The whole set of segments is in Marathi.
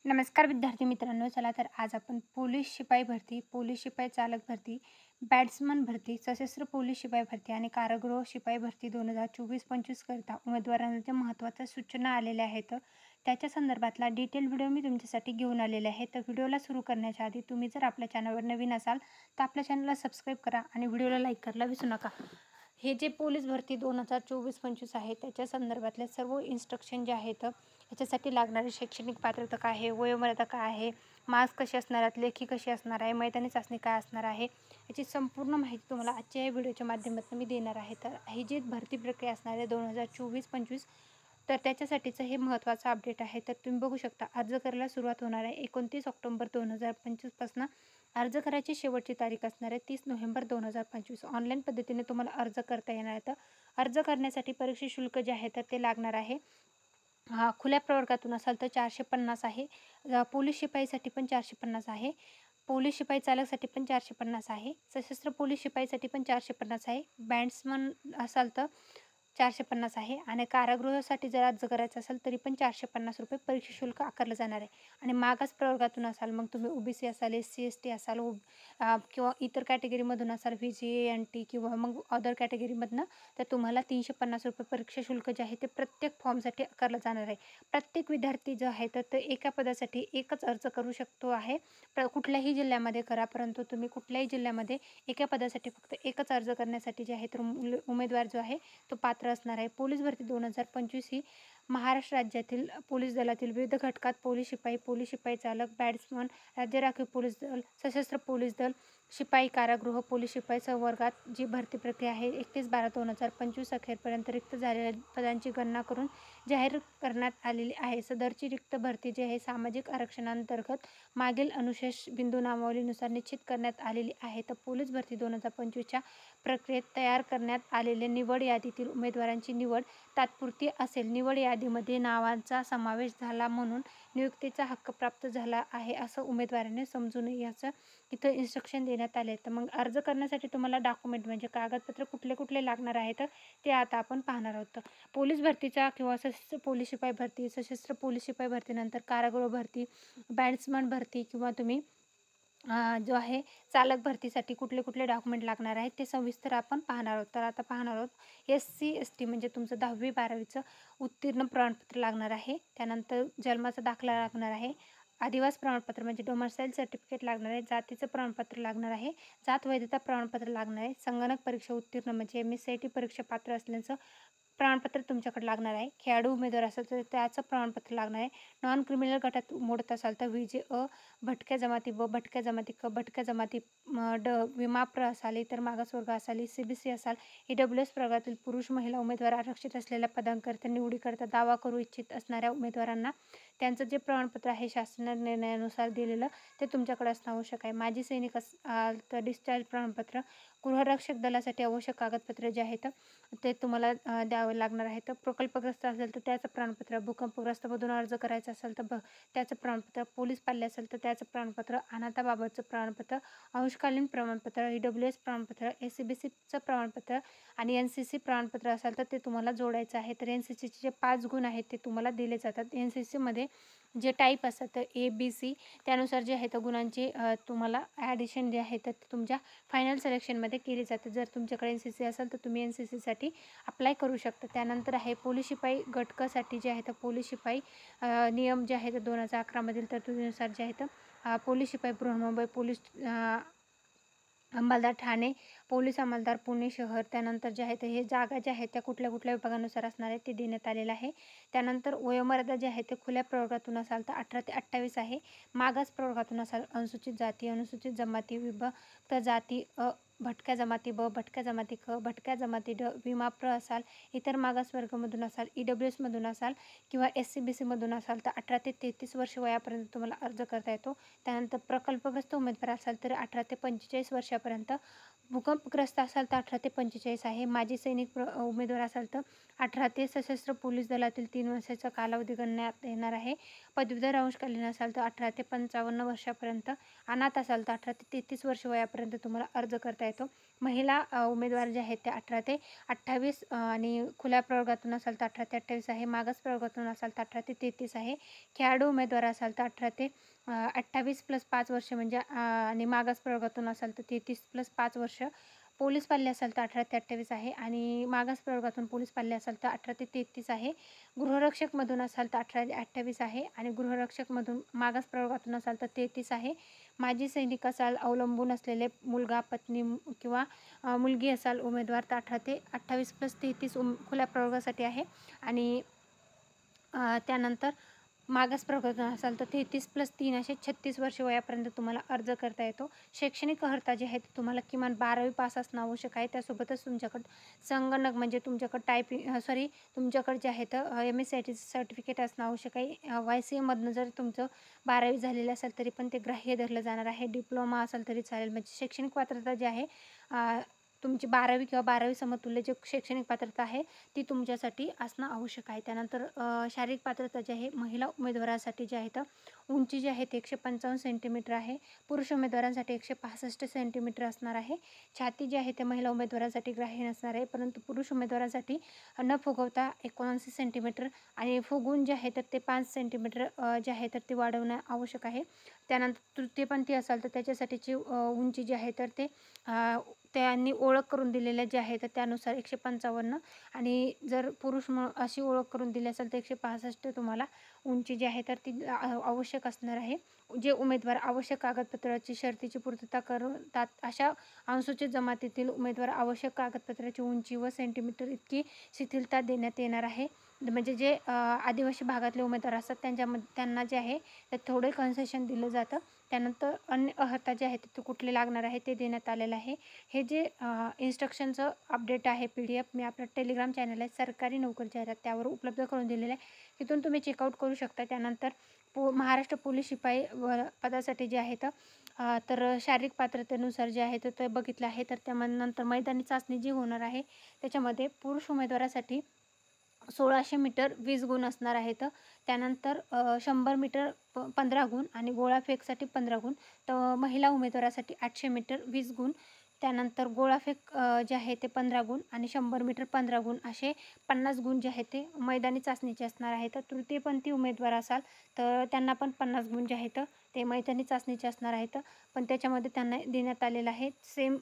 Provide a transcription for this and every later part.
नमस्कार विद्यार्थी मित्रांनो. चला तर आज आपण पोलीस शिपाई भरती, पोलीस शिपाई चालक भरती, बॅट्समन भरती, सशस्त्र पोलीस शिपाई भरती आणि कारागृह शिपाई भरती 2024-25 करता उमेदवारांच्या महत्त्वाच्या सूचना आलेल्या आहेत. त्याच्या संदर्भातला डिटेल व्हिडिओ मी तुमच्यासाठी घेऊन आलेले आहे. तर व्हिडिओला सुरू करण्याच्या आधी तुम्ही जर आपल्या चॅनलवर नवीन असाल तर आपल्या चॅनलला सबस्क्राईब करा आणि व्हिडिओला लाईक करायला विसरू नका. हे जे पोलीस भरती 2024-25 आहे त्याच्या संदर्भातले सर्व इन्स्ट्रक्शन जे आहेत याच्यासाठी लागणारी शैक्षणिक पात्रता काय आहे, वयोमर्यादा काय आहे, मार्क्स कसे असणार आहेत, लेखी कशी असणार आहे, मैदानी चाचणी काय असणार आहे, याची संपूर्ण माहिती तुम्हाला आजच्या या व्हिडिओच्या माध्यमातून मी देणार आहे. तर ही जी भरती प्रक्रिया असणार आहे 2024-25 तर त्याच्यासाठीचं हे महत्त्वाचं अपडेट आहे. तर तुम्ही बघू शकता अर्ज करायला सुरुवात होणार आहे 29 ऑक्टोबर 2025 पासून. अर्ज करायची शेवटची तारीख असणार आहे 30 नोव्हेंबर 2025. ऑनलाईन पद्धतीने तुम्हाला अर्ज करता येणार आहे. तर अर्ज करण्यासाठी परीक्षा शुल्क जे आहे तर ते लागणार आहे. खुल्या प्रवर्गातून असाल तर 450 आहे. पोलीस शिपाईसाठी पण 450 आहे. पोलीस शिपाई चालकसाठी पण 450 आहे. सशस्त्र पोलीस शिपाईसाठी पण 450 आहे. बॅट्समन असाल तर 450 आहे आणि कारागृहासाठी जर अर्ज करायचा असेल तरी पण 450 रुपये परीक्षा शुल्क आकारलं जाणार आहे. आणि मागास प्रवर्गातून असाल मग तुम्ही OBC असाल, SC ST असाल, किंवा इतर कॅटेगरीमधून असाल VGA-NT किंवा मग अदर कॅटेगरीमधनं तर तुम्हाला 350 रुपये परीक्षा शुल्क जे आहे ते प्रत्येक फॉर्मसाठी आकारलं जाणार आहे. प्रत्येक विद्यार्थी जो आहे तर ते एका पदासाठी एकच अर्ज करू शकतो आहे. कुठल्याही जिल्ह्यामध्ये करा, परंतु तुम्ही कुठल्याही जिल्ह्यामध्ये एका पदासाठी फक्त एकच अर्ज करण्यासाठी जे आहे तर उमेदवार जो आहे तो पात्र असणार आहे. पोलीस भरती 2025 ही महाराष्ट्र राज्यातील पोलीस दलातील विविध घटकात पोलीस शिपाई चालक, बॅट्समन, राज्य राखीव पोलीस दल, सशस्त्र पोलीस दल, शिपाई कारागृह, पोलीस शिपाई संवर्गात जी भरती प्रक्रिया आहे 31/12/2025 अखेरपर्यंत रिक्त झालेल्या पदांची गणना करून जाहीर करण्यात आलेली आहे. सदरची रिक्त भरती जी आहे सामाजिक आरक्षणांतर्गत मागील अनुशेष बिंदू नामावलीनुसार निश्चित करण्यात आलेली आहे. तर पोलीस भरती 2025च्या प्रक्रियेत तयार करण्यात आलेल्या निवड यादीतील उमेदवारांची निवड तात्पुरती असेल. निवड यादीमध्ये नावांचा समावेश झाला म्हणून नियुक्तीचा हक्क प्राप्त झाला आहे असं उमेदवाराने समजू नये याचं इथं इन्स्ट्रक्शन देण्यात आले. तर मग अर्ज करण्यासाठी तुम्हाला डॉक्युमेंट म्हणजे कागदपत्र कुठले कुठले लागणार आहेत ते आता आपण पाहणार आहोत. पोलीस भरतीचा किंवा सशस्त्र पोलीस शिपाई भरती, सशस्त्र पोलीस शिपाई भरतीनंतर कारागृह भरती, बॅट्समन भरती किंवा तुम्ही जो आहे चालक भरतीसाठी कुठले कुठले डॉक्युमेंट लागणार आहेत ते सविस्तर आपण पाहणार आहोत. तर आता पाहणार आहोत SC ST म्हणजे तुमचं 10वी-12वीचं उत्तीर्ण प्रमाणपत्र लागणार आहे. त्यानंतर जन्माचा दाखला लागणार आहे. आदिवासी प्रमाणपत्र म्हणजे डोमेसाईल सर्टिफिकेट लागणार आहे. जातीचं प्रमाणपत्र लागणार आहे. जात वैधता प्रमाणपत्र लागणार आहे. संगणक परीक्षा उत्तीर्ण म्हणजे MSCIT परीक्षा पात्र असल्याचं प्रमाणपत्र तुमच्याकडे लागणार आहे. खेळाडू उमेदवार असेल तर त्याचं प्रमाणपत्र लागणार आहे. नॉन क्रिमिनल गटात मोडत असाल तर VGA, भटक्या जमाती ब, भटक्या जमाती क, भटक्या जमाती ड, विमाप्र असाल, इतर मागासवर्ग असाल, CBC असाल, EWS प्रवर्गातील पुरुष महिला उमेदवार आरक्षित असलेल्या पदांकरिता निवडीकरिता दावा करू इच्छित असणाऱ्या उमेदवारांना त्यांचं जे प्रमाणपत्र आहे शासन निर्णयानुसार दिलेलं ते तुमच्याकडे असणं आवश्यक आहे. माजी सैनिक तर डिस्चार्ज प्रमाणपत्र, गृहरक्षक दलासाठी आवश्यक कागदपत्र जे आहेत ते तुम्हाला द्यावे लागणार आहे. तर प्रकल्पग्रस्त असेल तर त्याचं प्रमाणपत्र, भूकंपग्रस्तमधून अर्ज करायचा असेल तर त्याचं प्रमाणपत्र, पोलीस पाल्य असेल तर त्याचं प्रमाणपत्र, अनाथाबाबतचं प्रमाणपत्र, अंशकालीन प्रमाणपत्र, EWS प्रमाणपत्र, SCBCचं प्रमाणपत्र आणि NCC प्रमाणपत्र असेल तर ते तुम्हाला जोडायचं आहे. तर NCCचे जे 5 गुण आहेत ते तुम्हाला दिले जातात. NCCमध्ये जे टाईप असतात तर ABC त्यानुसार जे आहे तर गुणांची तुम्हाला ॲडिशन जे आहे तर ते तुमच्या फायनल सिलेक्शनमध्ये केली जाते. जर तुमच्याकडे NCC असेल तर तुम्ही NCCसाठी अप्लाय करू शकता. त्यानंतर आहे पोलीस शिपाई घटकासाठी जे आहे तर पोलीस शिपाई नियम जे आहेत 2011 मधील तरतुदीनुसार जे आहेत पोलीस शिपाई बृहन्मुंबई पोलीस अंमलदार ठाणे, पोलीस अंमलदार पुणे शहर, त्यानंतर जे आहे ते हे जागा ज्या आहेत त्या कुठल्या कुठल्या विभागानुसार असणार आहे ते देण्यात आलेलं आहे. त्यानंतर वयोमर्यादा जे आहे ते खुल्या प्रवर्गातून असाल तर 18 ते 28 आहे. मागास प्रवर्गातून असाल अनुसूचित जाती, अनुसूचित जमाती, विभक्त जाती भटक्या जमाती ब, भटक्या जमाती क, भटक्या जमाती ड, विमाप्र असाल, इतर मागासवर्गामधून असाल, EWS मधून असाल किंवा SCBCमधून असाल तर 18 ते 33 वर्ष वयापर्यंत तुम्हाला अर्ज करता येतो. त्यानंतर प्रकल्पग्रस्त उमेदवार असाल तर 18 ते 45 वर्षापर्यंत, भूकंपग्रस्त असाल तर 18 ते 45 आहे. माजी सैनिक उमेदवार असाल तर 18 ते सशस्त्र पोलीस दलातील 3 वर्षाचा कालावधी गणण्यात येणार आहे. पदवीधर अंशकालीन असाल तर 18 ते 55 वर्षापर्यंत, अनाथ असाल तर 18 ते 33 वर्ष वयापर्यंत तुम्हाला अर्ज करता येतो. महिला उमेदवार जे आहेत ते 18 ते 28 आणि खुल्या प्रवर्गातून असाल तर 18 ते 28 आहे. मागास प्रवर्गातून असाल तर 18 ते 33 आहे. खेळाडू उमेदवार असाल तर 18 ते 28 प्लस 5 वर्ष म्हणजे आणि मागास प्रवर्गातून असाल तर 33 प्लस 5 वर्ष. पोलीस पाल्य असाल तर 18 ते 28 आहे आणि मागास प्रवर्गातून पोलीस पाल्य असाल तर 18 ते 33 आहे. गृहरक्षकमधून असाल तर 18 ते 28 आहे आणि गृहरक्षकमधून मागास प्रवर्गातून असाल तर 33 आहे. माजी सैनिक असाल, अवलंबून असलेले मुलगा, पत्नी किंवा मुलगी असाल उमेदवार तर 18 ते 28 प्लस 33 खुल्या प्रवर्गासाठी आहे आणि त्यानंतर मागास प्रवर्गातून असाल तर 33 प्लस 3 असे 36 वर्ष वयापर्यंत तुम्हाला अर्ज करता येतो. शैक्षणिक अर्हता जी आहे ती तुम्हाला किमान 12वी पास असणं आवश्यक आहे. त्यासोबतच तुमच्याकडं संगणक म्हणजे तुमच्याकडं तुमच्याकडे जे आहे तर MSCIT सर्टिफिकेट असणं आवश्यक आहे. YCMमधनं जर तुमचं 12वी झालेलं असेल तरी पण ते ग्राह्य धरलं जाणार आहे. डिप्लोमा असेल तरी चालेल. म्हणजे शैक्षणिक पात्रता जी आहे तुमची 12वी किंवा 12वी समतुल्य जे शैक्षणिक पात्रता आहे ती तुमच्यासाठी असणं आवश्यक आहे. त्यानंतर शारीरिक पात्रता जी आहे महिला उमेदवारासाठी जे आहे तर उंची जी आहे ती 155 सेंटीमीटर आहे. पुरुष उमेदवारांसाठी 165 सेंटीमीटर असणार आहे. छाती जी आहे ते महिला उमेदवारांसाठी ग्राह्य नसणार आहे, परंतु पुरुष उमेदवारांसाठी न फुगवता 79 सेंटीमीटर आणि फुगून जे आहे तर ते 5 सेंटीमीटर जे आहे तर ते वाढवणं आवश्यक आहे. त्यानंतर तृतीयपंथी असाल तर त्याच्यासाठीची उंची जी आहे तर ते त्यांनी ओळख करून दिलेल्या जे आहे तर त्यानुसार 155 आणि जर पुरुष अशी ओळख करून दिली असेल तर 165 तुम्हाला उंची जी आहे तर ती आवश्यक असणार आहे. जे उमेदवार आवश्यक कागदपत्राची शर्तीची पूर्तता करतात अशा अनुसूचित जमातीतील उमेदवार आवश्यक कागदपत्राची उंची व सेंटीमीटर इतकी शिथिलता देण्यात येणार आहे. म्हणजे जे आदिवासी भागातले उमेदवार असतात त्यांना जे आहे तर थोडे कन्सेशन दिलं जातं. त्यानंतर अन्य अर्हता जे आहेत ते कुठले लागणार आहे ते देण्यात आलेलं आहे. हे जे इन्स्ट्रक्शनचं अपडेट आहे PDF मी आपलं टेलिग्राम चॅनल आहे सरकारी नोकरी जाहिरात त्यावर उपलब्ध करून दिलेलं आहे. तिथून तुम्ही चेकआउट करू शकता. त्यानंतर महाराष्ट्र पोलीस शिपाई पदासाठी जे आहेत तर शारीरिक पात्रतेनुसार जे आहे तर ते बघितलं आहे. तर त्यानंतर मैदानी चाचणी जी होणार आहे त्याच्यामध्ये पुरुष उमेदवारासाठी 1600 मीटर 20 गुण असणार आहेत. त्यानंतर 100 मीटर 15 गुण आणि गोळाफेकसाठी 15 गुण. तर महिला उमेदवारासाठी 800 मीटर 20 गुण. त्यानंतर गोळाफेक जे आहे ते 15 गुण आणि 100 मीटर 15 गुण असे 50 गुण जे आहेत ते मैदानी चाचणीचे असणार आहेत. तर तृतीयपंथी उमेदवार असाल तर त्यांना पण 50 गुण जे आहेत ते मैदानी चाचणीचे असणार आहेत. पण त्याच्यामध्ये त्यांना देण्यात आलेलं आहे सेम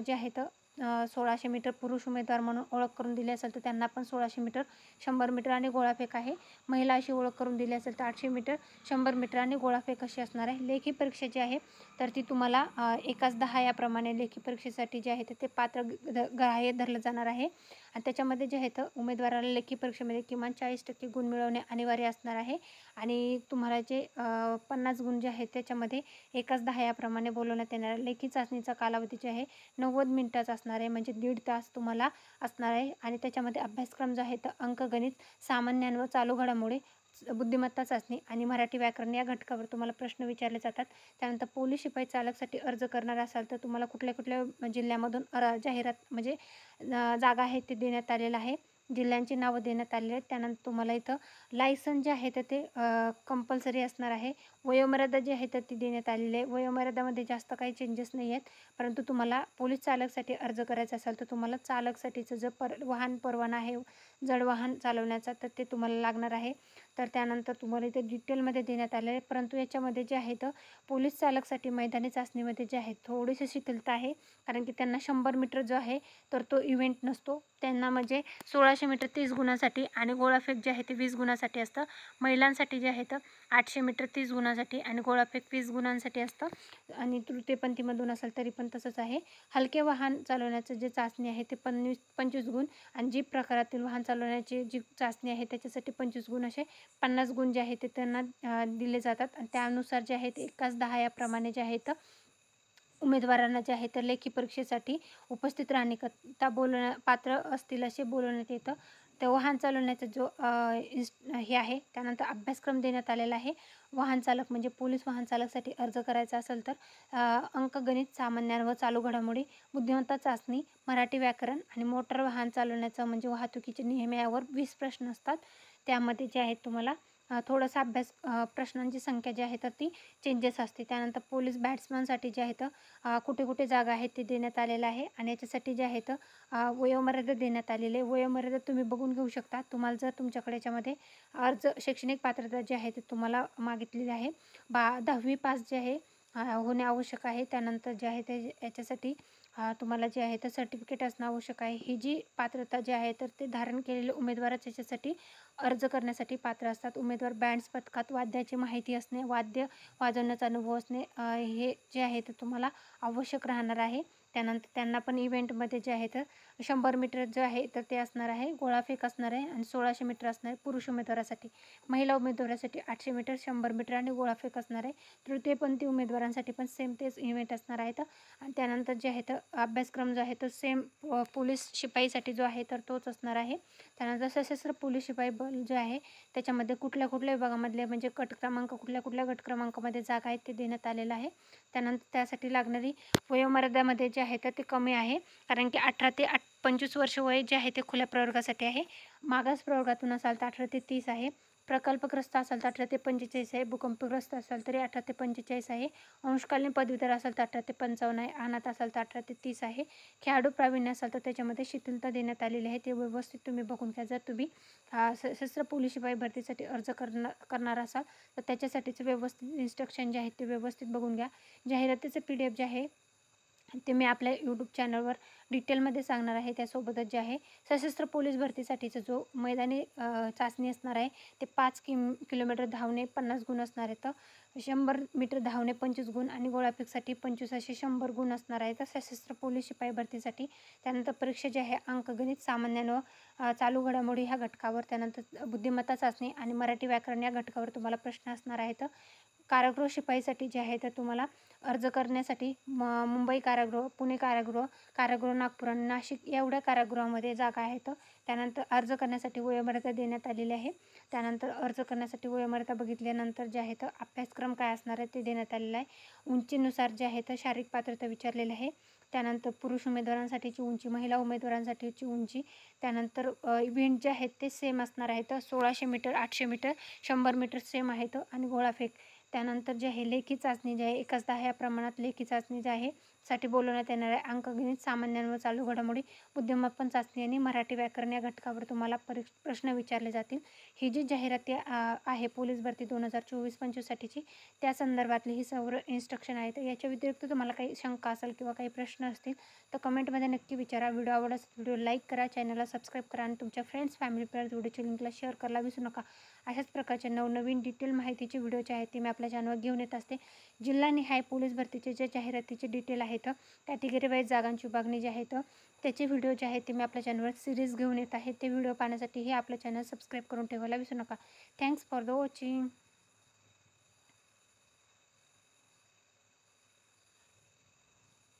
जे आहेत 1600 मीटर पुरुष उमेदवार म्हणून ओळख करून दिली असेल तर त्यांना पण 1600 मीटर 100 मीटर आणि गोळाफेक आहे. महिला अशी ओळख करून दिली असेल तर 800 मीटर 100 मीटर आणि गोळाफेक अशी असणार आहे. लेखी परीक्षा जी आहे तर ती तुम्हाला 1:10 याप्रमाणे लेखी परीक्षेसाठी जे आहे ते पात्र ग्राह्य धरलं जाणार आहे आणि त्याच्यामध्ये जे आहे तर उमेदवाराला लेखी परीक्षेमध्ये किमान 40% गुण मिळवणे अनिवार्य असणार आहे आणि तुम्हाला जे 50 गुण जे आहेत त्याच्यामध्ये 1:10 याप्रमाणे बोलवण्यात येणार आहे. लेखी चाचणीचा कालावधी जे आहे 90 मिनिटाचा असणार आहे म्हणजे 1.5 तास तुम्हाला असणार आहे आणि त्याच्यामध्ये अभ्यासक्रम जो आहे तर अंकगणित, सामान्य व चालू घडामोडी, बुद्धिमत्ता चाचणी आणि मराठी व्याकरण या घटकावर तुम्हाला प्रश्न विचारले जातात. त्यानंतर पोलीस शिपाई चालकसाठी अर्ज करणार असाल तर तुम्हाला कुठल्या कुठल्या जिल्ह्यामधून जाहिरात म्हणजे जागा आहेत ते देण्यात आलेलं आहे. जिल्ह्यांची नावं देण्यात आलेली आहेत. त्यानंतर तुम्हाला इथं लायसन जे आहे तर ते कंपल्सरी असणार आहे. वयोमर्यादा जी आहे तर ती देण्यात आलेली आहे. वयोमर्यादामध्ये जास्त काही चेंजेस नाही आहेत. परंतु तुम्हाला पोलीस चालकसाठी अर्ज करायचा असेल तर तुम्हाला चालकसाठीचं जो वाहन परवाना आहे जड वाहन चालवण्याचा तर ते तुम्हाला लागणार आहे. तर त्यानंतर तुम्हाला इथे डिटेलमध्ये देण्यात आले आहे. परंतु याच्यामध्ये जे आहे तर पोलीस चालकसाठी मैदानी चाचणीमध्ये जे आहे थोडीशी शिथिलता आहे. कारण की त्यांना 100 मीटर जो आहे तर तो इव्हेंट नसतो. त्यांना म्हणजे 1600 मीटर 30 गुणासाठी आणि गोळाफेक जे आहे ते 20 गुणासाठी असतं. महिलांसाठी जे आहे तर 800 मीटर 30 गुणासाठी आणि गोळाफेक 20 गुणांसाठी असतं आणि तृतीयपंथीमधून असेल तरी पण तसंच आहे. हलके वाहन चालवण्याचं जे चाचणी आहे ते 25 गुण आणि जीप प्रकारातील वाहन चालवण्याची जी चाचणी आहे त्याच्यासाठी 25 गुण असे 50 गुण जे आहे ते त्यांना दिले जातात आणि त्यानुसार जे आहे ते 1:10 याप्रमाणे जे आहेत उमेदवारांना जे आहे तर लेखी परीक्षेसाठी उपस्थित राहण्याकरता पात्र असतील असे बोलवण्यात येतं. तर वाहन चालवण्याचा जो हे आहे त्यानंतर अभ्यासक्रम देण्यात आलेला आहे. वाहन चालक म्हणजे पोलीस वाहन चालकसाठी अर्ज करायचा असेल तर अंकगणित, सामान्य व चालू घडामोडी, बुद्धिमत्ता चाचणी, मराठी व्याकरण आणि मोटार वाहन चालवण्याचं म्हणजे वाहतुकीचे नियम यावर 20 प्रश्न असतात. त्यामध्ये जे आहेत तुम्हाला थोडासा अभ्यास प्रश्नांची संख्या जी आहे तर ती चेंजेस असते. त्यानंतर पोलीस बॅट्समनसाठी जे आहे तर कुठे-कुठे जागा आहेत ते देण्यात आलेलं आहे आणि याच्यासाठी जे आहे तर वयोमर्यादा देण्यात आलेली आहे. वयोमर्यादा तुम्ही बघून घेऊ शकता. तुम्हाला जर तुमच्याकडे याच्यामध्ये शैक्षणिक पात्रता जी आहे ते तुम्हाला मागितलेली आहे. 10वी पास जे आहे होणे आवश्यक आहे. त्यानंतर जे आहे ते याच्यासाठी तुम्हाला जे आहे तर सर्टिफिकेट असणं आवश्यक आहे. ही जी पात्रता जी आहे तर ते धारण केलेले उमेदवारच याच्यासाठी अर्ज करण्यासाठी पात्र असतात. उमेदवार बँड्स पथकात वाद्याची माहिती असणे, वाद्य वाजवण्याचा अनुभव असणे हे जे आहे ते तुम्हाला आवश्यक राहणार आहे. त्यानंतर त्यांना पण इव्हेंटमध्ये जे आहे तर 100 मीटर जे आहे तर ते असणार आहे. गोळाफेक असणार आहे आणि 1600 मीटर असणार आहे पुरुष उमेदवारासाठी. महिला उमेदवारासाठी 800 मीटर, 100 मीटर आणि गोळाफेक असणार आहे. तृतीयपंथी उमेदवारांसाठी पण सेम तेच इव्हेंट असणार आहेत. आणि त्यानंतर जे आहे तर अभ्यासक्रम जो आहे तो सेम पोलीस शिपाईसाठी जो आहे तर तोच असणार आहे. त्यानंतर सशस्त्र पोलीस शिपाई बल जे आहे त्याच्यामध्ये कुठल्या विभागामधले म्हणजे गट क्रमांक कुठल्या गट क्रमांकामध्ये जागा आहेत ते देण्यात आलेलं आहे. त्यानंतर त्यासाठी लागणारी वयोमर्यादामध्ये जे आहे तर ते कमी आहे. कारण की 18 ते 25 वर्ष वय जे आहे ते खुल्या प्रवर्गासाठी आहे. मागास प्रवर्गातून असाल तर 18 ते 30 आहे. प्रकल्पग्रस्त असाल तर 18 ते 45 आहे. भूकंपग्रस्त असाल तरी 18 ते 45 आहे. अंशकालीन पदवीधर असाल तर 18 ते 55 आहे. अनाथ असाल तर 18 ते 30 आहे. खेळाडू प्रावीण्य असाल तर त्याच्यामध्ये शिथिलता देण्यात आलेली आहे. ते व्यवस्थित तुम्ही बघून घ्या. जर तुम्ही सशस्त्र पोलीस शिपाई भरतीसाठी अर्ज करणार असाल तर त्याच्यासाठीचं व्यवस्थित इन्स्ट्रक्शन जे आहेत ते व्यवस्थित बघून घ्या. जाहिरातीचं PDF जे आहे ते मी आपल्या यूट्यूब चॅनलवर डिटेलमध्ये सांगणार आहे. त्यासोबतच जे आहे सशस्त्र पोलीस भरतीसाठीचा जो मैदानी चाचणी असणार आहे ते 5 किलोमीटर धावणे 50 गुण असणार आहे. तर 100 मीटर धावणे 25 गुण आणि गोळाफेकसाठी 25 असे 100 गुण असणार आहे. तर सशस्त्र पोलीस शिपाई भरतीसाठी त्यानंतर परीक्षा जी आहे अंकगणित, सामान्य व चालू घडामोडी ह्या घटकावर, त्यानंतर बुद्धिमत्ता चाचणी आणि मराठी व्याकरण या घटकावर तुम्हाला प्रश्न असणार आहेत. कारागृह शिपाईसाठी जे आहे तर तुम्हाला अर्ज करण्यासाठी मुंबई कारागृह, पुणे कारागृह, कारागृह नागपूर आणि नाशिक एवढ्या कारागृहामध्ये जागा आहेत. त्यानंतर अर्ज करण्यासाठी वयोमर्यादा देण्यात आलेली आहे. त्यानंतर अर्ज करण्यासाठी वयोमर्यादा बघितल्यानंतर जे आहे तर अभ्यासक्रम काय असणार आहे ते देण्यात आलेलं आहे. उंचीनुसार जे आहे तर शारीरिक पात्रता विचारलेली आहे. त्यानंतर पुरुष उमेदवारांसाठीची उंची, महिला उमेदवारांसाठीची उंची, त्यानंतर इव्हेंट जे आहेत ते सेम असणार आहेत. 1600 मीटर, 800 मीटर, 100 मीटर सेम आहेत आणि गोळाफेक. त्यानंतर जे आहे लेखी चाचणी जी आहे 1:10 या प्रमाणात लेखी चाचणी जी आहे साठी बोलवण्यात येणार आहे. अंकगणित, सामान्य व चालू घडामोडी, बुद्धिमत्ता चाचणी आणि मराठी व्याकरण या घटकावर तुम्हाला प्रश्न विचारले जातील. ही जी जाहिरात आहे पोलीस भरती 2024-25 साठीची त्या संदर्भातली ही सर्व इन्स्ट्रक्शन आहेत. याच्या व्यतिरिक्त तुम्हाला काही शंका असेल किंवा काही प्रश्न असतील तर कमेंटमध्ये नक्की विचारा. व्हिडिओ आवडल्यास व्हिडिओ लाईक करा, चॅनलला सबस्क्राईब करा आणि तुमच्या फ्रेंड्स फॅमिलीपर्यंत व्हिडिओची लिंकला शेअर करायला विसरू नका. अशाच प्रकारचे नवनवीन डिटेल माहितीचे व्हिडिओ जे आहेत ते मी आपल्या चॅनलवर घेऊन येत असते. जिल्हानिहाय पोलीस भरतीचे जे जाहिरातीचे डिटेल आहेत कॅटेगरी वाईज जागांची विभागणी जी आहेत त्याचे व्हिडिओ जे आहेत ते मी आपल्या चॅनलवर सिरीज घेऊन येत आहे. ते व्हिडिओ पाहण्यासाठी हे आपलं चॅनल सबस्क्राईब करून ठेवायला विसरू नका. Thanks for the watching.